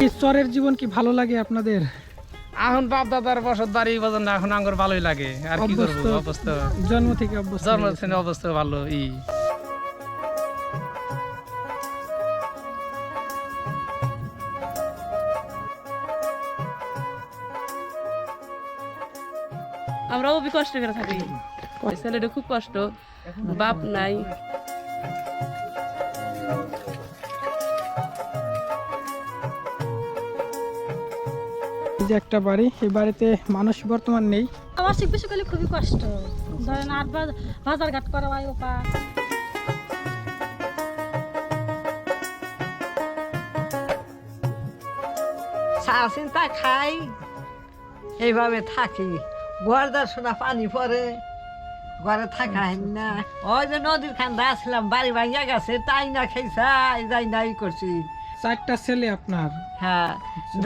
এই চরের জীবন কি ভালো লাগে আপনাদের? এখন বাপ দাদার বসত বাড়ি বাজার না, এখন আঙ্গুর ভালোই লাগে। আর কি করবো, অবস্থা জন্ম থেকে অভ্যস্ত। জন্ম থেকে অবস্থা ভালো। আমরাও কষ্ট করে থাকি, ছেলেটা খুব কষ্ট, বাপ নাই। এই যে একটা বাড়ি, এই বাড়িতে মানুষ বর্তমান নেই। আবাসিক বেশি করলে খুবই কষ্ট, ধরেন ৮ বাজার ঘাট করা হয় ওপা। চিন্তা খাই, এইভাবে থাকি। ঘরদার শোনা পানি পরে, ঘরে থাকা হয় না। ওই যে নদীর খান্দা আসলাম, বাড়ি ভাঙিয়া গেছে, তাই না খাইছাই যাই নাই করছি। 4টা ছেলে আপনার? হ্যাঁ,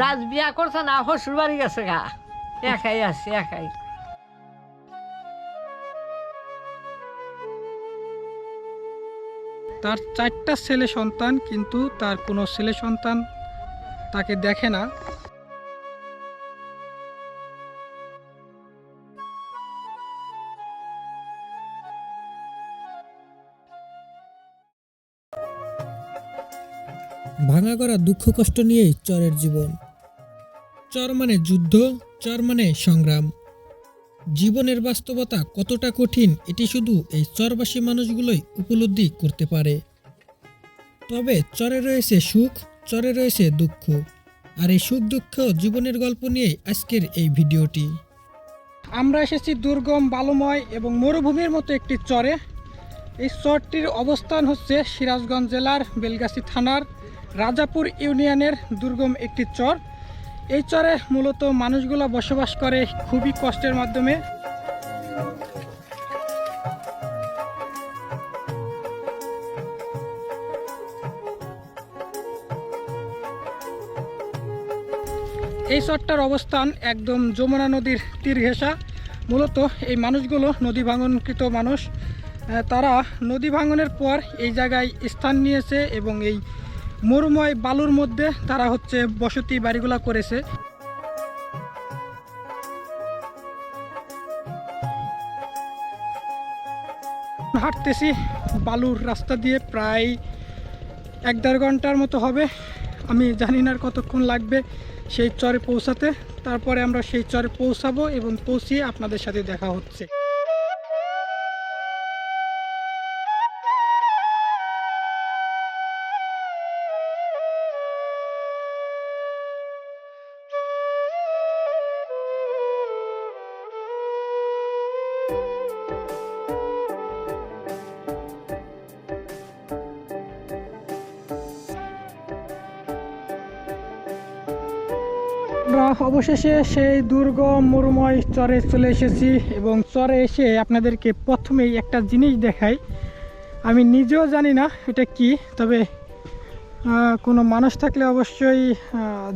রাজ বিয়া করছে না, শ্বশুর বাড়ি গেছে গা, একাই আছে একাই। তার 4টা ছেলে সন্তান, কিন্তু তার কোনো ছেলে সন্তান তাকে দেখে না। ভাঙা করা দুঃখ কষ্ট নিয়েই চরের জীবন। চর মানে যুদ্ধ, চর মানে সংগ্রাম। জীবনের বাস্তবতা কতটা কঠিন এটি শুধু এই চরবাসী মানুষগুলোই উপলব্ধি করতে পারে। তবে চরে রয়েছে সুখ, চরে রয়েছে দুঃখ, আর এই সুখ দুঃখ জীবনের গল্প নিয়েই আজকের এই ভিডিওটি। আমরা এসেছি দুর্গম, বালুময় এবং মরুভূমির মতো একটি চরে। এই চরটির অবস্থান হচ্ছে সিরাজগঞ্জ জেলার বেলগাছি থানার রাজাপুর ইউনিয়নের দুর্গম একটি চর। এই চরে মূলত মানুষগুলো বসবাস করে খুবই কষ্টের মাধ্যমে। এই চরটার অবস্থান একদম যমুনা নদীর তীর ঘেঁষা। মূলত এই মানুষগুলো নদী ভাঙনকৃত মানুষ। তারা নদী ভাঙনের পর এই জায়গায় স্থান নিয়েছে এবং এই মরুময় বালুর মধ্যে তারা হচ্ছে বসতি বাড়িগুলা করেছে। হাঁটতেছি বালুর রাস্তা দিয়ে, প্রায় 1-1.5 ঘন্টার মতো হবে। আমি জানি না কতক্ষণ লাগবে সেই চরে পৌঁছাতে। তারপরে আমরা সেই চরে পৌঁছাবো এবং পৌঁছিয়ে আপনাদের সাথে দেখা হচ্ছে। আমরা অবশেষে সেই দুর্গম মরুময় চরে চলে এসেছি এবং চরে এসে আপনাদেরকে প্রথমেই একটা জিনিস দেখাই। আমি নিজেও জানি না এটা কি, তবে কোনো মানুষ থাকলে অবশ্যই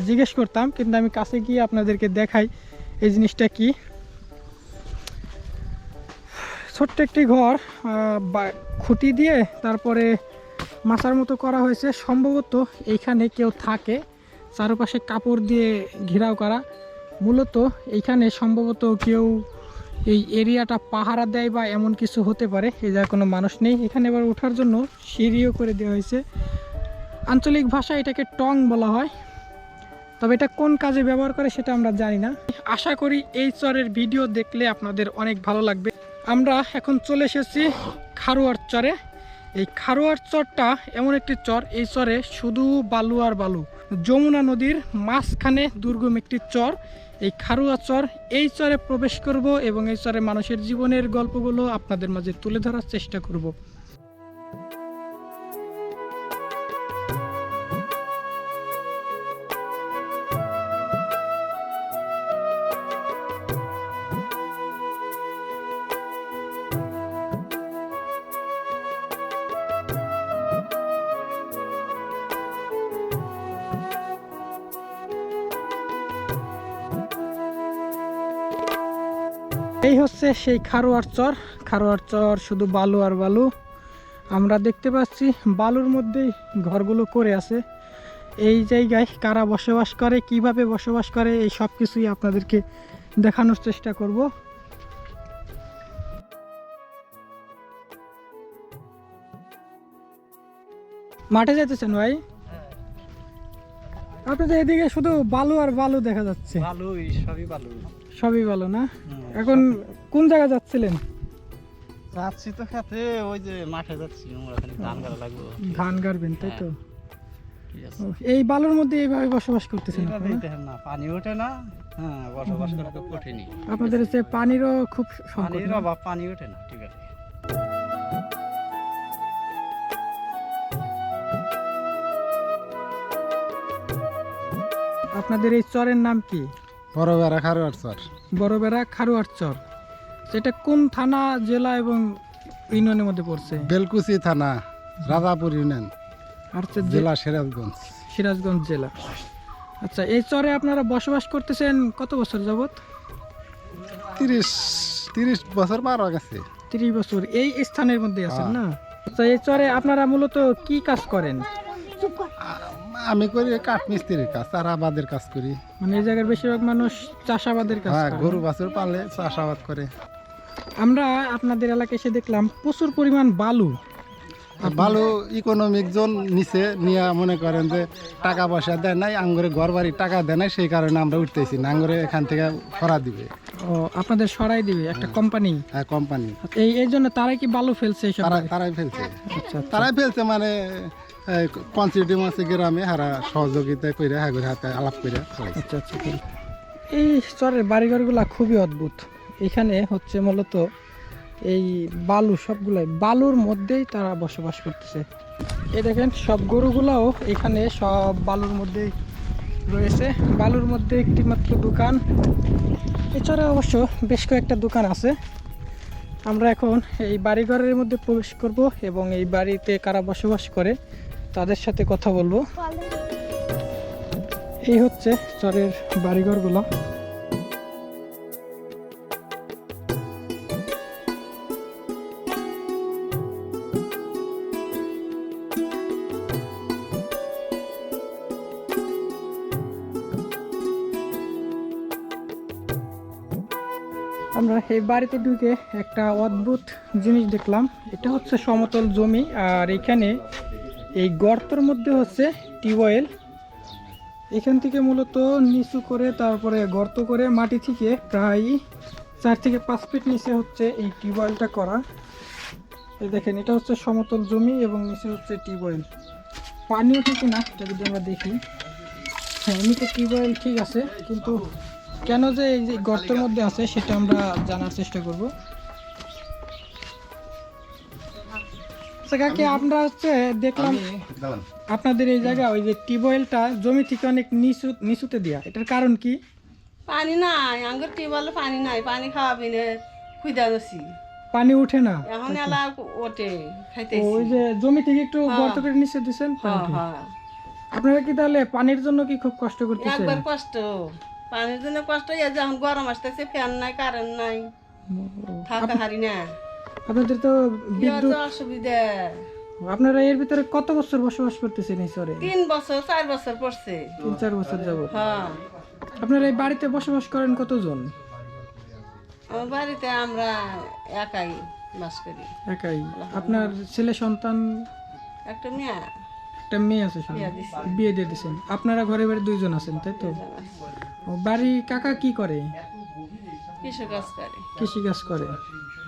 জিজ্ঞেস করতাম, কিন্তু আমি কাছে গিয়ে আপনাদেরকে দেখাই এই জিনিসটা কি। ছোট্ট একটি ঘর, খুঁটি দিয়ে তারপরে মাচার মতো করা হয়েছে। সম্ভবত এইখানে কেউ থাকে, চারপাশে কাপড় দিয়ে ঘেরাও করা। মূলত এইখানে সম্ভবত কেউ এই এরিয়াটা পাহারা দেয় বা এমন কিছু হতে পারে। এই জায়গায় কোনো মানুষ নেই। এখানে এবার ওঠার জন্য সিঁড়িও করে দেওয়া হয়েছে। আঞ্চলিক ভাষায় এটাকে টং বলা হয়, তবে এটা কোন কাজে ব্যবহার করে সেটা আমরা জানি না। আশা করি এই চরের ভিডিও দেখলে আপনাদের অনেক ভালো লাগবে। আমরা এখন চলে এসেছি খারুয়ার চরে। এই খারুয়ার চরটা এমন একটি চর, এই চরে শুধু বালু আর বালু। যমুনা নদীর মাঝখানে দুর্গম একটি চর, এই খারুয়া চর। এই চরে প্রবেশ করব এবং এই চরে মানুষের জীবনের গল্পগুলো আপনাদের মাঝে তুলে ধরার চেষ্টা করব। এই হচ্ছে সেই খারোয়ার চর। খারোয়ার চর শুধু বালু আর বালু। আমরা দেখতে পাচ্ছি বালুর মধ্যেই ঘরগুলো করে আছে। এই জায়গায় কারা বসবাস করে, কিভাবে বসবাস করে, এই সব কিছুই আপনাদেরকে দেখানোর চেষ্টা করব। মাঠে যেতেছেন ভাই? আপনাদের এদিকে শুধু বালু আর বালু দেখা যাচ্ছে। ভালোই, সবই ভালো। সবই ভালো না? এখন কোন জায়গা যাচ্ছিলেন? যাচ্ছি তো খেতে, ওই যে মাঠে যাচ্ছি, আমরা খালি ধান গাড়া লাগবো। ধান গাড়বেন তাই তো? ঠিক আছে। ও, এই বালুর মধ্যে এইভাবে বসবাস করতেছেন এটা আপনারা? দেখেন না, পানি ওঠে না। হ্যাঁ, বসবাস করা খুব কঠিনই। আপনাদের হচ্ছে পানিরও খুব সংকট পানির না? অভাব, পানি ওঠে না। ঠিক আছে। আপনাদের এই চরের নাম কি? বড় বেড়া খারোয়ার চর, বড়বেড়া খারুয়ার চর। সেটা কোন থানা, জেলা এবং ইউনিয়নের মধ্যে পড়ছে? বেলকুচি থানা, রাজাপুর ইউনিয়ন, আর হচ্ছে জেলা সিরাজগঞ্জ। সিরাজগঞ্জ জেলা। আচ্ছা, এই চরে আপনারা বসবাস করতেছেন কত বছর যাবত? 30 বছর পার হয়ে গেছে। 30 বছর এই স্থানের মধ্যে আছেন হ্যাঁ। না? আচ্ছা, এই চরে আপনারা মূলত কি কাজ করেন? আমি করি কাঠ মিস্ত্রির কাজ, চাষাবাদের কাজ করি। মানে এই জায়গার বেশিরভাগ মানুষ চাষাবাদের কাজ হ্যাঁ, করে। গরু বাছুর পালে চাষাবাদ করে। আমরা আপনাদের এলাকায় এসে দেখলাম প্রচুর পরিমাণ বালু। ভালো ইকোনমিক জোন নিচে নিয়ে মনে করেন যে টাকা পয়সা দেয় নাই, আঙ্গুরে ঘর বাড়ি টাকা দেয় নাই, সেই কারণে আমরা উঠতেছি না। আঙ্গুরে এখান থেকে সরা দিবে। ও, আপনাদের সরাই দিবে একটা কোম্পানি? হ্যাঁ, কোম্পানি। এই জন্য তারাই কি বালু ফেলছে এইসব? তারাই ফেলছে। আচ্ছা, তারাই ফেলছে মানে পঞ্চায়েত মাসে গ্রামে হারা সহযোগিতা করে হাগুর হাতে আলাপ করে ফেলাইছে। আচ্ছা আচ্ছা। এই চরের বাড়িঘরগুলা খুবই অদ্ভুত। এখানে হচ্ছে মূলত এই বালু, সবগুলাই বালুর মধ্যেই তারা বসবাস করতেছে। এই দেখেন সব গরুগুলাও এখানে সব বালুর মধ্যেই রয়েছে। বালুর মধ্যে একটি মাত্র দোকান। এছাড়া অবশ্য বেশ কয়েকটা দোকান আছে। আমরা এখন এই বাড়িঘরের মধ্যে প্রবেশ করব এবং এই বাড়িতে কারা বসবাস করে তাদের সাথে কথা বলবো। এই হচ্ছে চরের বাড়িঘরগুলো। আমরা এই বাড়িতে ঢুকে একটা অদ্ভুত জিনিস দেখলাম। এটা হচ্ছে সমতল জমি, আর এখানে এই গর্তের মধ্যে হচ্ছে টিউবওয়েল। এখান থেকে মূলত নিচু করে তারপরে গর্ত করে মাটি থেকে প্রায় 4 থেকে 5 ফিট নিচে হচ্ছে এই টিউবওয়েলটা করা। এই দেখেন, এটা হচ্ছে সমতল জমি এবং নিচে হচ্ছে টিউবওয়েল। পানি ওঠে কিনা এটা যদি আমরা দেখি। হ্যাঁ, এমনিতে টিউবওয়েল ঠিক আছে, কিন্তু কেন যে এই যে গর্তের মধ্যে আছে সেটা আমরা জানার চেষ্টা করব। কাকে আমরা হচ্ছে দেখলাম আপনাদের এই জায়গা ওই যে টিউবওয়েলটা জমি থেকে অনেক নিচুতে দেয়া, এটার কারণ কি? পানি নাই, আঙ্গুর টিউবওয়েলে পানি নাই, পানি খাওয়াবি না, খুঁজা যাচ্ছি। পানি উঠে না এখন এলা ওঠে খাইতে। ওই যে জমি থেকে একটু গর্ত করে নিচে দিচ্ছেন পানি উঠে। আপনারা কি তাহলে পানির জন্য কি খুব কষ্ট করতেছেন? একবার কষ্ট, পানির জন্য কষ্ট। যখন গরম আসতেছে, ফ্যান নাই, কারেন্ট নাই, থাকা হারি না, আপনাদের তো বিদ্যুৎ অসুবিধা। আপনারা এর ভিতরে কত বছর বসবাস করতেছেন এই শহরে? 3 বছর 4 বছর পড়ছে। 3-4 বছর যাবত। হ্যাঁ, আপনারা এই বাড়িতে বসবাস করেন কতজন? আমার বাড়িতে আমরা একাই বাস করি। একাই? আপনার ছেলে সন্তান? একটা মেয়ে, একটা মেয়ে আছে শুধু? বিয়ে দিছি। বিয়ে দিয়ে দিয়েছেন। আপনারা ঘরে বাড়ি 2 জন আছেন তাই তো? ও, বাড়ি কাকা কি করে? কৃষি কাজ করে। কৃষি কাজ করে।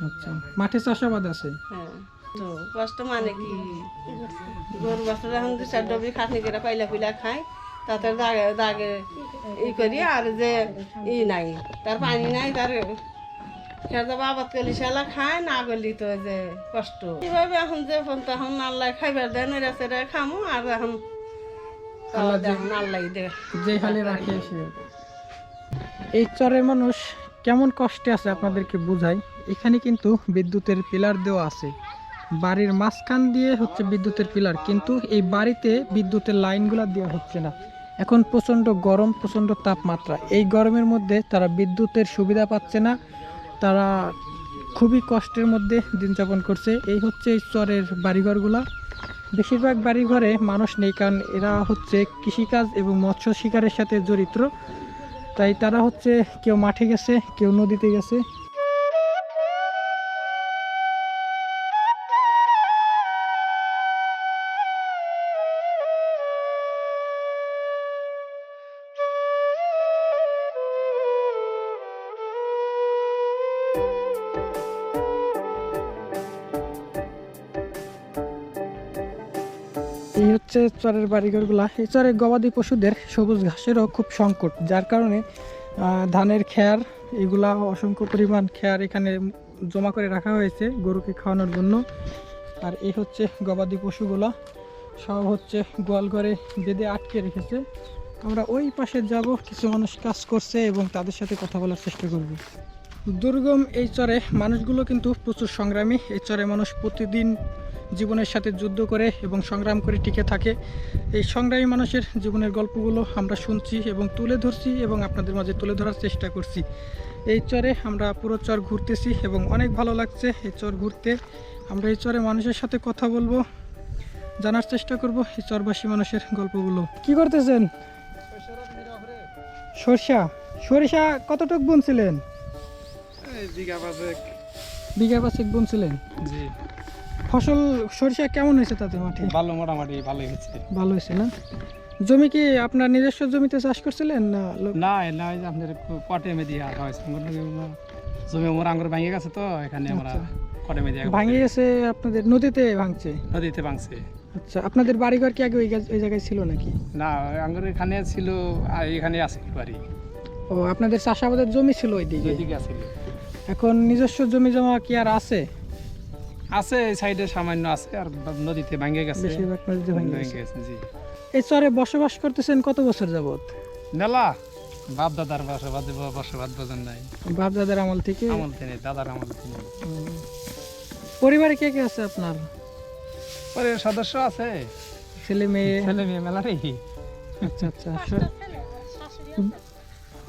আচ্ছা, মাঠে চাষাবাদ আছে? হ্যাঁ, তো কষ্ট মানে কি, গরু বাছুর এখন 2-4 ডবি খাটনি করে পাইলা পিলা খায়, তাতে দাগে দাগে ই করি। আর যে ই নাই, তার পানি নাই, তার খেতে আবাদ করলি সেলা খায় না, করলি তো যে কষ্ট। এইভাবে এখন যে তখন আল্লাহ খাইবার দেন, এরা সেটা খামো। আর এখন আল্লাহ দে যে হালে রাখে সে। এই চরের মানুষ কেমন কষ্টে আছে আপনাদেরকে বুঝাই। এখানে কিন্তু বিদ্যুতের পিলার দেওয়া আছে, বাড়ির মাঝখান দিয়ে হচ্ছে বিদ্যুতের পিলার, কিন্তু এই বাড়িতে বিদ্যুতের লাইনগুলো দেওয়া হচ্ছে না। এখন প্রচণ্ড গরম, প্রচণ্ড তাপমাত্রা। এই গরমের মধ্যে তারা বিদ্যুতের সুবিধা পাচ্ছে না, তারা খুবই কষ্টের মধ্যে দিন যাপন করছে। এই হচ্ছে এই চরের বাড়িঘরগুলা। বেশিরভাগ বাড়ি ঘরে মানুষ নেই, কারণ এরা হচ্ছে কৃষিকাজ এবং মৎস্য শিকারের সাথে জড়িত। তাই তারা হচ্ছে কেউ মাঠে গেছে, কেউ নদীতে গেছে। এই হচ্ছে চরের বাড়িঘরগুলা। এই চরে গবাদি পশুদের সবুজ ঘাসেরও খুব সংকট, যার কারণে ধানের খ্যার এগুলা অসংখ্য পরিমাণ খ্যার এখানে জমা করে রাখা হয়েছে গরুকে খাওয়ানোর জন্য। আর এই হচ্ছে গবাদি পশুগুলা সব হচ্ছে গোয়াল ঘরে বেঁধে আটকে রেখেছে। আমরা ওই পাশে যাব, কিছু মানুষ কাজ করছে এবং তাদের সাথে কথা বলার চেষ্টা করব। দুর্গম এই চরে মানুষগুলো কিন্তু প্রচুর সংগ্রামী। এই চরে মানুষ প্রতিদিন জীবনের সাথে যুদ্ধ করে এবং সংগ্রাম করে টিকে থাকে। এই সংগ্রামী মানুষের জীবনের গল্পগুলো আমরা শুনছি এবং তুলে ধরছি এবং আপনাদের মাঝে তুলে ধরার চেষ্টা করছি। এই চরে আমরা পুরো চর ঘুরতেছি এবং অনেক ভালো লাগছে এই চর ঘুরতে। আমরা এই চরে মানুষের সাথে কথা বলবো, জানার চেষ্টা করব এই চরবাসী মানুষের গল্পগুলো। কি করতেছেন? সরিষা কতটুক বুনছিলেন? বিঘা পাঁচেক বুনছিলেন। জি, ফসল সরিষা কেমন হয়েছে তাতে মাঠে? ভালো, মোটামুটি ভালোই হচ্ছে। ভালো হয়েছে না? জমি কি আপনার নিজস্ব জমিতে চাষ করছিলেন না না না, ওই যে আপনার কটে মেদি হয়েছে জমি আমার আঙ্গুর ভেঙে গেছে, তো এখানে আমরা কটে মেদি ভাঙে গেছে? আপনাদের নদীতে ভাঙছে? নদীতে ভাঙছে। আচ্ছা, আপনাদের বাড়িঘর কি আগে ওই জায়গায় ছিল নাকি? না, আঙ্গুর এখানে ছিল, আর এখানে আছে বাড়ি। ও, আপনাদের চাষাবাদের জমি ছিল ওইদিকে? ওইদিকে আছে। এখন নিজস্ব জমি জমা কি আর আছে? আছে, এই সাইডে সামান্য আছে, আর নদীতে ভাঙে গেছে। বেশিরভাগ নদীতে ভাঙে ভেঙে গেছে। গেছে। জি। এই চরে বসবাস করতেছেন কত বছর যাবত? মেলা বাপ দাদার বসবাদ বোঝেন নাই, বাপ দাদার আমল থেকে? আমল থেকে, দাদার আমল থেকে। পরিবারে কে কে আছে আপনার? পরে সদস্য আছে, ছেলে মেয়ে? ছেলে মেয়ে মেলা রে। আচ্ছা আচ্ছা।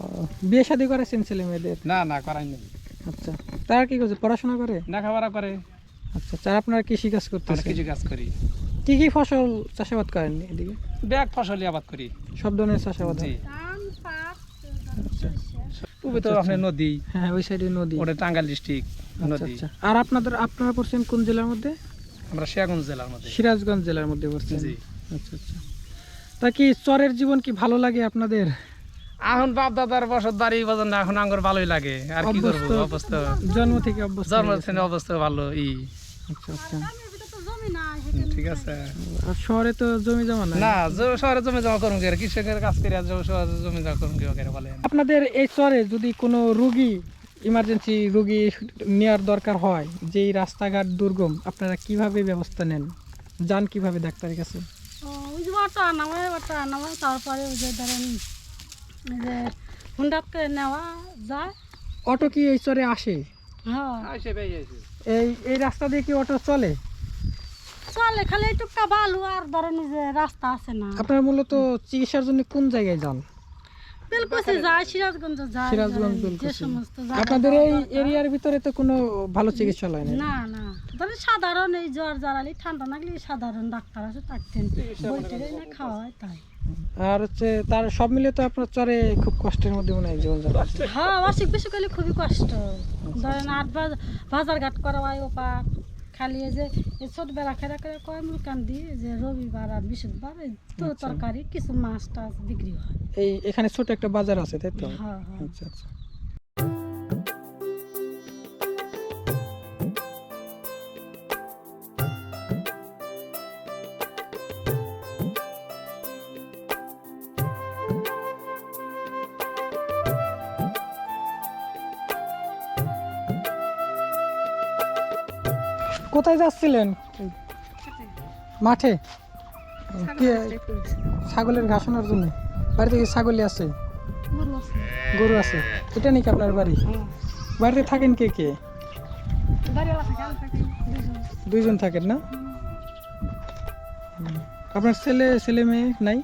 ও, বিয়ে শাদী করেছেন ছেলে মেয়েদের? না না, করাই নেই। আচ্ছা, তারা কি করছে? পড়াশোনা করে? লেখাপড়া করে। আচ্ছা, তারা আপনারা কৃষি কাজ আমরা করতেছেন? কিছু কাজ করি। কি কি ফসল চাষাবাদ করেন এদিকে? ব্যাগ ফসলি আবাদ করি। সব ধরনের চাষাবাদ জি। হয়? ওই তো আপনার নদী, হ্যাঁ, ওই সাইডে নদী। ওটা টাঙ্গাইল ডিস্ট্রিক্ট আচ্ছা নদী। আচ্ছা। আর আপনারা পড়ছেন কোন জেলার মধ্যে? আমরা শিয়াগঞ্জ জেলার মধ্যে। সিরাজগঞ্জ জেলার মধ্যে পড়ছেন? জি। আচ্ছা আচ্ছা। তা কি চরের জীবন কি ভালো লাগে আপনাদের? এখন বাপ দাদার বসত বাড়ি বোঝেন না, এখন আঙ্গুর ভালোই লাগে। আর কি করবো, অবস্থা জন্ম থেকে অভ্যস্ত জন্ম হয়ে গেছেন। থেকে অবস্থা ভালো। আচ্ছা আচ্ছা। ঠিক আছে। আর শহরে তো জমি জমা নাই? না, শহরে জমি জমা করুন কে, কৃষকের কাছ থেকে শহরে জমি জমা করুন কে বলে। আপনাদের এই চরে যদি কোনো রোগী, ইমার্জেন্সি রোগী নেওয়ার দরকার হয়, যেই রাস্তাঘাট দুর্গম, আপনারা কিভাবে ব্যবস্থা নেন? যান কিভাবে ডাক্তারের কাছে? ওই যে অটো আনামায় তারপরে ওই যে ধরেন ওই যে হুন্ডাত করে নেওয়া যায়। অটো কি এই চরে আসে? হ্যাঁ, এই রাস্তা দিয়ে কি অটো চলে? চলে, খালি একটুটা বালু আর ধরেন ওই যে রাস্তা আছে না। আপনারা মূলত চিকিৎসার জন্য কোন জায়গায় যান? বেলকুচি যায়, সিরাজগঞ্জ যায়, সিরাজগঞ্জ, যে বেলকুচি। সমস্ত জায়গা আপনাদের এই দরকার। এরিয়ার ভিতরে তো কোনো ভালো চিকিৎসালয় নেই? না না, ধরেন সাধারণ এই জ্বর জ্বালালি ঠান্ডা লাগলে সাধারণ ডাক্তার আছে, থাকতেন বইতে না খাওয়া হয় তাই। আর হচ্ছে তার সব মিলে তো আপনার চরে খুব কষ্টের মধ্যে মনে হয় জীবন যাপন। হ্যাঁ, অসুখ বিসুখ হলে খুবই কষ্ট। ধরেন বাজার ঘাট করা হয় ওপার, খালি এই যে এই ছোটবেলা খেলা করে কয় মুরকান দিয়ে যে রবিবার আর বৃহস্পতিবার এই তো তরকারি কিছু মাছ টাছ বিক্রি হয়। এখানে ছোট একটা বাজার আছে, তাই তো? হ্যাঁ হ্যাঁ। আচ্ছা আচ্ছা। কোথায় যাচ্ছিলেন? মাঠে? কি ছাগলের ঘাসানোর জন্য? বাড়িতে কি ছাগলই আছে? গরু আছে? এটা নাকি আপনার বাড়ি? বাড়িতে থাকেন কে কে? দুইজন থাকেন না? আপনার ছেলে মেয়ে নাই?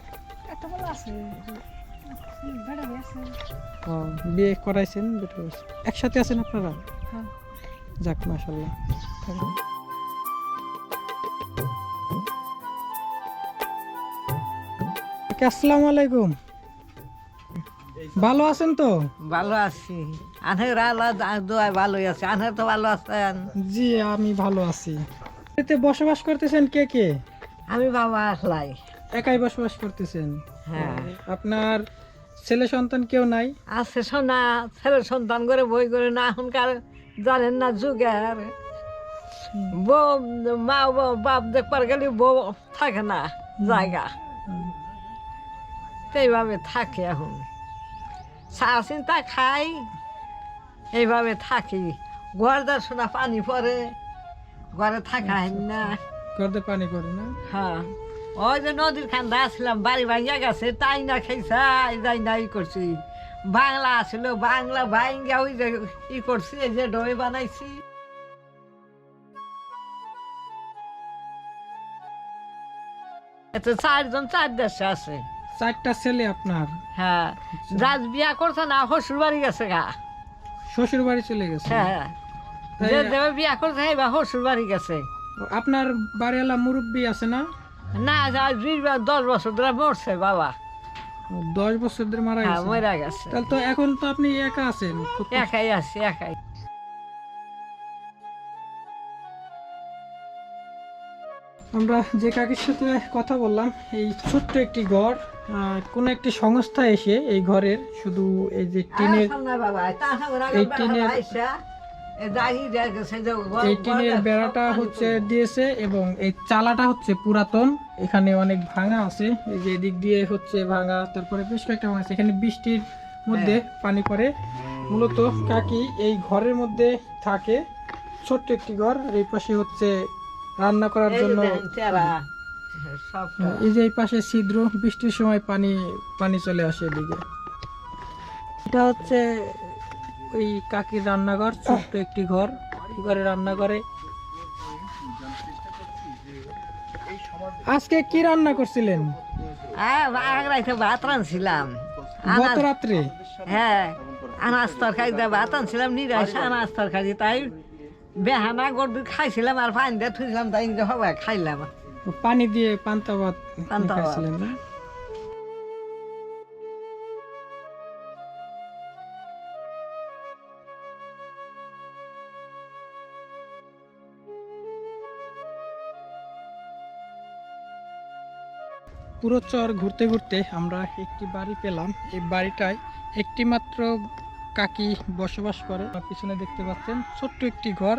ও, বিয়ে করাইছেন? একসাথে আছেন আপনারা? যাক, মাশাআল্লাহ। কাকি আসসালামু আলাইকুম, ভালো আছেন তো? ভালো আছি, আনের আল্লাহ দোয়ায় ভালোই আছে, আনের তো ভালো আছেন? জি আমি ভালো আছি। এতে বসবাস করতেছেন কে কে? আমি বাবা আসলাই। একাই বসবাস করতেছেন? হ্যাঁ। আপনার ছেলে সন্তান কেউ নাই? আছে শোনা, ছেলে সন্তান করে বই করে না, এখনকার জানেন না যুগের বউ, মা বাপ দেখবার গেলে বউ থাকে না জায়গা, এইভাবে থাকে। এখন চা চিন্তা খাই, এইভাবে থাকি। ঘর শোনা পানি পরে, ঘরে থাকা হয় না। ঘরতে পানি পড়ে না? হ্যাঁ, ওই যে নদীর খান্দা আসলাম, বাড়ি ভাঙ্গা গেছে, তাই না খাইছাই যাই না ই করছি। বাংলা আসলো, বাংলা ভাঙ্গা ওই যে ই করছি, এই যে ডই বানাইছি। এত 4 জন 4 দেশে আছে। 4টা ছেলে আপনার? হ্যাঁ, রাজ বিয়া করছে না, শ্বশুর বাড়ি গেছে গা। শ্বশুর বাড়ি চলে গেছে? হ্যাঁ, যে দেবে বিয়া করছে বা শ্বশুর বাড়ি গেছে। আপনার বাড়িওয়ালা মুরব্বী আছে না? না, 10 বছর ধরে মরছে বাবা। 10 বছর ধরে মারা হ্যাঁ, গেছে? মরা গেছে। তাহলে তো এখন তো আপনি একা আছেন। খুব কষ্ট। একাই আছি, একাই। আমরা যে কাকির সাথে কথা বললাম, এই ছোট্ট একটি ঘর, কোন একটি সংস্থা এসে এই ঘরের শুধু এই যে টিনের, এই টিনের বেড়াটা হচ্ছে দিয়েছে এবং এই চালাটা হচ্ছে পুরাতন, এখানে অনেক ভাঙা আছে, এই যে এদিক দিয়ে হচ্ছে ভাঙা, তারপরে বেশ কয়েকটা ভাঙা আছে। এখানে বৃষ্টির মধ্যে পানি পড়ে। মূলত কাকি এই ঘরের মধ্যে থাকে, ছোট্ট একটি ঘর। আর এই পাশে হচ্ছে রান্না করার জন্য, এই যে এই পাশে ছিদ্র, বৃষ্টির সময় পানি পানি চলে আসে এদিকে। এটা হচ্ছে ওই কাকির রান্নাঘর, ছোট্ট একটি ঘর। এই ঘরে রান্না করে। আজকে কি রান্না করছিলেন? ভাত রাঁধছিলাম গত রাত্রে? হ্যাঁ, আনাজ তরকারি দিয়ে ভাত আনছিলাম, নিরাশ আনাজ তরকারি, তাই বেহানা গরু খাইছিলাম আর পানি দিয়ে থুইছিলাম, তাই হবে খাইলাম। পানি দিয়ে পান্তা ভাত পান্তা ভাত। খাইছিলেন না? পুরো চর ঘুরতে ঘুরতে আমরা একটি বাড়ি পেলাম। এই বাড়িটায় একটি মাত্র কাকি বসবাস করে। পিছনে দেখতে পাচ্ছেন ছোট্ট একটি ঘর।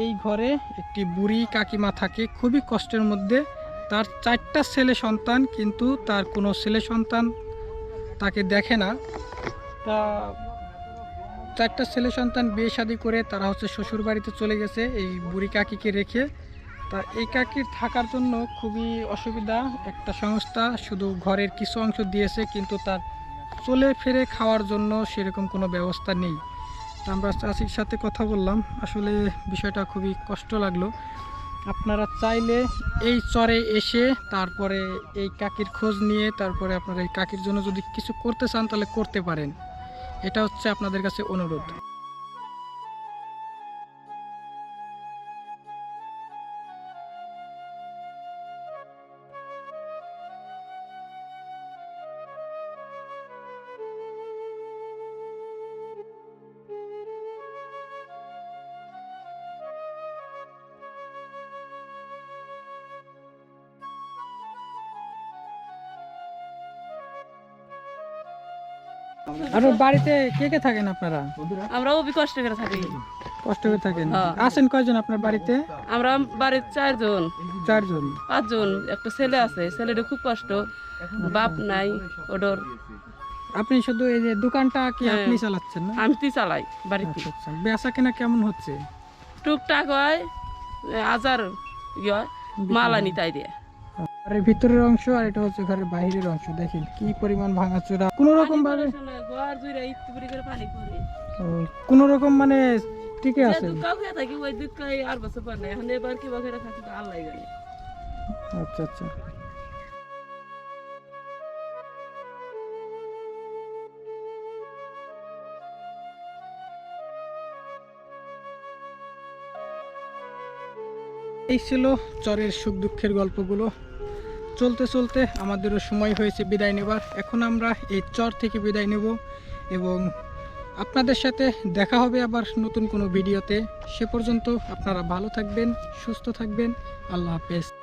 এই ঘরে একটি বুড়ি কাকিমা থাকে, খুবই কষ্টের মধ্যে। তার 4টা ছেলে সন্তান, কিন্তু তার কোনো ছেলে সন্তান তাকে দেখে না। তা 4টা ছেলে সন্তান বিয়ে শাদী করে তারা হচ্ছে শ্বশুর বাড়িতে চলে গেছে এই বুড়ি কাকিকে রেখে। তা এই কাকির থাকার জন্য খুবই অসুবিধা। একটা সংস্থা শুধু ঘরের কিছু অংশ দিয়েছে, কিন্তু তার চলে ফিরে খাওয়ার জন্য সেরকম কোনো ব্যবস্থা নেই। তা আমরা চাষির সাথে কথা বললাম, আসলে বিষয়টা খুবই কষ্ট লাগলো। আপনারা চাইলে এই চরে এসে তারপরে এই কাকির খোঁজ নিয়ে তারপরে আপনারা এই কাকির জন্য যদি কিছু করতে চান তাহলে করতে পারেন। এটা হচ্ছে আপনাদের কাছে অনুরোধ। আর বাড়িতে কে কে থাকেন আপনারা? আমরা অবি কষ্ট করে থাকি। কষ্ট করে থাকেন? হ্যাঁ। আছেন কয়জন আপনার বাড়িতে? আমরা বাড়ির 4 জন 4 জন। 5 জন, একটা ছেলে আছে, ছেলেটা খুব কষ্ট, বাপ নাই ওডর। আপনি শুধু এই যে দোকানটা কি হ্যাঁ। আপনি চালাচ্ছেন না? আমি চালাই বাড়িতে। আচ্ছা আচ্ছা। বেচা কেনা কেমন হচ্ছে? টুকটাক হয়, আজার ইয় মাল আনি তাই দিয়ে। ঘরের ভিতরের অংশ আর এটা হচ্ছে ঘরের বাইরের অংশ। দেখেন কি পরিমাণ ভাঙাচোরা, কোন রকম ভাবে ঘর জুড়ে ইত্তুপুরি করে পানি পড়ে। কোন রকম মানে টিকে আছে। দুঃখ হয়ে থাকি, ওই দুঃখ আর বছর পর নাই, এখন এবার কি বকেরা থাকি তো আল্লাহ জানে। আচ্ছা আচ্ছা। এই ছিল চরের সুখ দুঃখের গল্পগুলো। চলতে চলতে আমাদেরও সময় হয়েছে বিদায় নেবার। এখন আমরা এই চর থেকে বিদায় নেব এবং আপনাদের সাথে দেখা হবে আবার নতুন কোনো ভিডিওতে। সে পর্যন্ত আপনারা ভালো থাকবেন, সুস্থ থাকবেন। আল্লাহ হাফেজ।